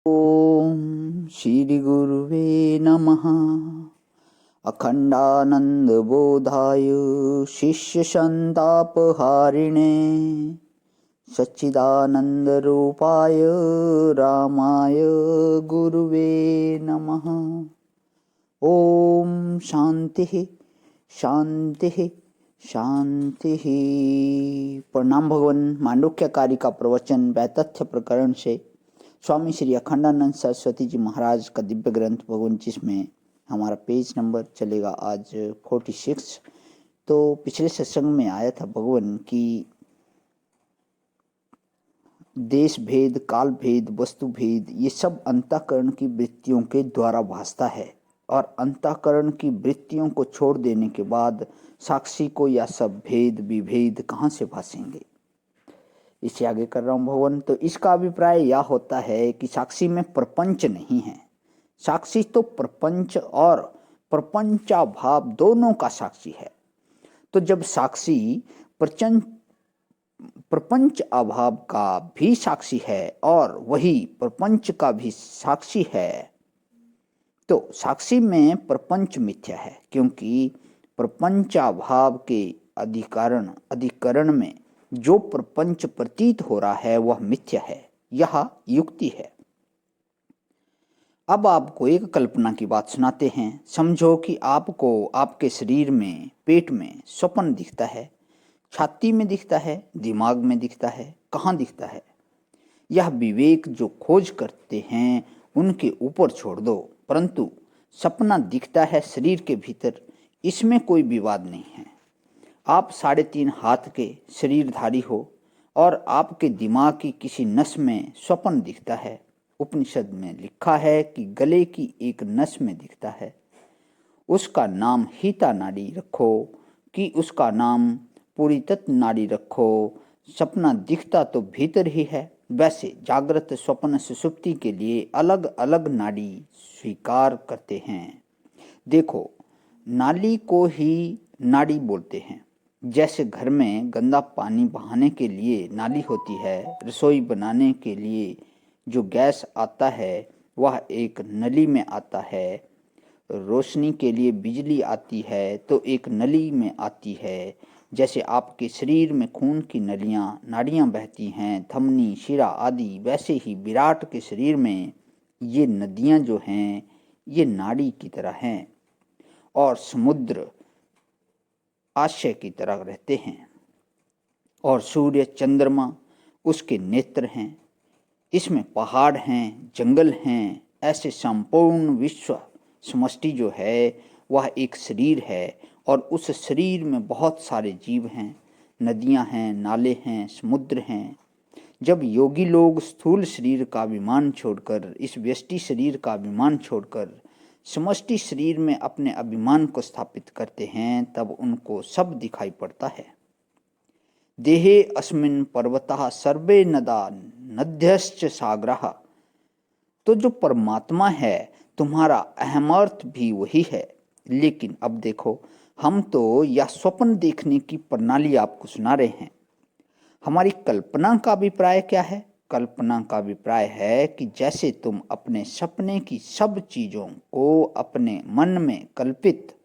ओम श्री गुरुवे नमः। अखंडानंदबोधाय शिष्यसंतापहारिणे सच्चिदानंदरूपाय रामाय गुरुवे नमः। ओम शांति शांति शांति। प्रणाम भगवान। मांडुक्यकारी का प्रवचन वैतथ्य प्रकरण से स्वामी श्री अखंडानंद सरस्वती जी महाराज का दिव्य ग्रंथ भगवान, जिसमें हमारा पेज नंबर चलेगा आज 46। तो पिछले सत्संग में आया था भगवान की देश भेद, काल भेद, वस्तु भेद, ये सब अंतःकरण की वृत्तियों के द्वारा भासता है, और अंतःकरण की वृत्तियों को छोड़ देने के बाद साक्षी को यह सब भेद विभेद कहाँ से भासेंगे। इसे आगे कर रहा हूं भगवान। तो इसका अभिप्राय यह होता है कि साक्षी में प्रपंच नहीं है। साक्षी तो प्रपंच और प्रपंचाभाव दोनों का साक्षी है। तो जब साक्षी प्रपंच अभाव का भी साक्षी है और वही प्रपंच का भी साक्षी है, तो साक्षी में प्रपंच मिथ्या है, क्योंकि प्रपंचाभाव के अधिकरण में जो प्रपंच प्रतीत हो रहा है वह मिथ्या है। यह युक्ति है। अब आपको एक कल्पना की बात सुनाते हैं। समझो कि आपको आपके शरीर में, पेट में स्वप्न दिखता है, छाती में दिखता है, दिमाग में दिखता है। कहाँ दिखता है? यह विवेक जो खोज करते हैं उनके ऊपर छोड़ दो, परंतु सपना दिखता है शरीर के भीतर, इसमें कोई विवाद नहीं है। आप 3.5 हाथ के शरीरधारी हो और आपके दिमाग की किसी नस में स्वप्न दिखता है। उपनिषद में लिखा है कि गले की एक नस में दिखता है। उसका नाम हीता नाड़ी रखो कि उसका नाम पुरीतत नाड़ी रखो। सपना दिखता तो भीतर ही है। वैसे जागृत, स्वप्न, सुषुप्ति के लिए अलग अलग नाड़ी स्वीकार करते हैं। देखो, नाली को ही नाड़ी बोलते हैं। जैसे घर में गंदा पानी बहाने के लिए नाली होती है, रसोई बनाने के लिए जो गैस आता है वह एक नली में आता है, रोशनी के लिए बिजली आती है तो एक नली में आती है। जैसे आपके शरीर में खून की नाड़ियाँ बहती हैं, धमनी, शिरा आदि, वैसे ही विराट के शरीर में ये नदियाँ जो हैं ये नाड़ी की तरह हैं, और समुद्र आशय की तरह रहते हैं, और सूर्य चंद्रमा उसके नेत्र हैं। इसमें पहाड़ हैं, जंगल हैं। ऐसे संपूर्ण विश्व समष्टि जो है वह एक शरीर है, और उस शरीर में बहुत सारे जीव हैं, नदियां हैं, नाले हैं, समुद्र हैं। जब योगी लोग स्थूल शरीर का अभिमान छोड़कर, इस व्यष्टि शरीर का अभिमान छोड़कर समष्टि शरीर में अपने अभिमान को स्थापित करते हैं, तब उनको सब दिखाई पड़ता है। देहे अस्मिन् पर्वतः सर्वे नदा नद्यश्च सागरः। तो जो परमात्मा है, तुम्हारा अहमर्थ भी वही है। लेकिन अब देखो, हम तो यह स्वप्न देखने की प्रणाली आपको सुना रहे हैं। हमारी कल्पना का अभिप्राय क्या है? कल्पना का अभिप्राय है कि जैसे तुम अपने सपने की सब चीजों को अपने मन में कल्पित,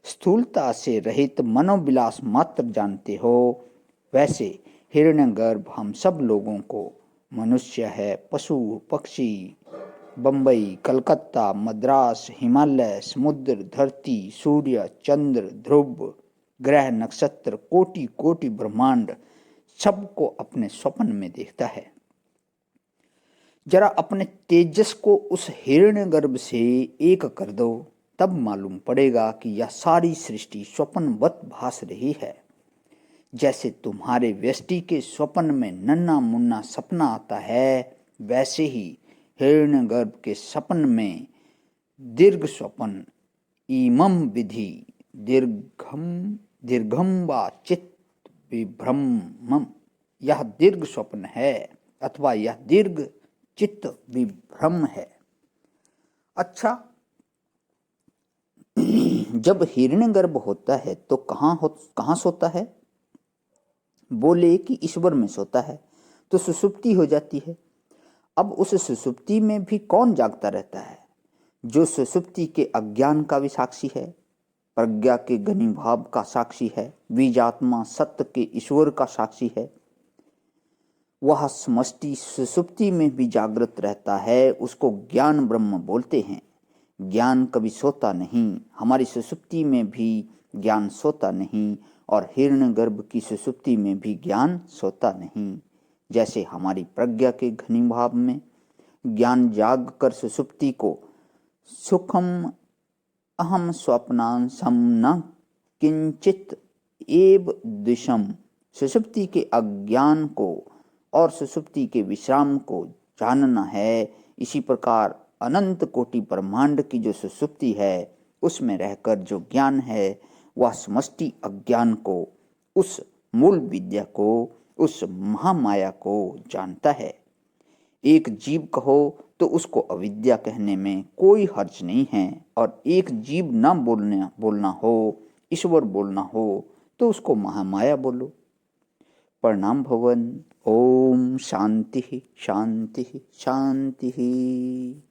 स्थूलता से रहित मनोविलास मात्र जानते हो, वैसे हिरण्यगर्भ हम सब लोगों को, मनुष्य है, पशु पक्षी, बंबई, कलकत्ता, मद्रास, हिमालय, समुद्र, धरती, सूर्य, चंद्र, ध्रुव, ग्रह, नक्षत्र, कोटि कोटि ब्रह्मांड, सबको अपने स्वप्न में देखता है। जरा अपने तेजस को उस हिरण्यगर्भ से एक कर दो, तब मालूम पड़ेगा कि यह सारी सृष्टि स्वप्नवत भास रही है। जैसे तुम्हारे व्यष्टि के स्वप्न में नन्ना मुन्ना सपना आता है, वैसे ही हिरण्यगर्भ के स्वप्न में दीर्घ स्वप्न, इमं विधि दीर्घम वा चित्त विभ्रमम, यह दीर्घ स्वप्न है अथवा यह दीर्घ चित्त विभ्रम है। अच्छा, जब हिरण्यगर्भ होता है तो कहाँ सोता है? बोले कि ईश्वर में सोता है, तो सुषुप्ति हो जाती है। अब उस सुषुप्ति में भी कौन जागता रहता है? जो सुषुप्ति के अज्ञान का भी साक्षी है, प्रज्ञा के घनीभाव का साक्षी है, बीजात्मा सत्य के ईश्वर का साक्षी है। वह समष्टि सुषुप्ति में भी जागृत रहता है, उसको ज्ञान ब्रह्म बोलते हैं। ज्ञान कभी सोता नहीं, हमारी सुषुप्ति में भी ज्ञान सोता नहीं, और हिरण्यगर्भ की सुषुप्ति में भी ज्ञान सोता नहीं। जैसे हमारी प्रज्ञा के घनीभाव में ज्ञान जाग कर सुषुप्ति को सुखम अहम स्वप्नांसम न किंचित एव दिशम, सुषुप्ति के अज्ञान को और सुषुप्ति के विश्राम को जानना है। इसी प्रकार अनंत कोटि ब्रह्मांड की जो सुषुप्ति है उसमें रहकर जो ज्ञान है वह समष्टि अज्ञान को, उस मूल विद्या को, उस महामाया को जानता है। एक जीव कहो तो उसको अविद्या कहने में कोई हर्ज नहीं है, और एक जीव न बोलना हो, ईश्वर बोलना हो, तो उसको महामाया बोलो। प्रणाम भगवान। ओम शांति शांति शांति।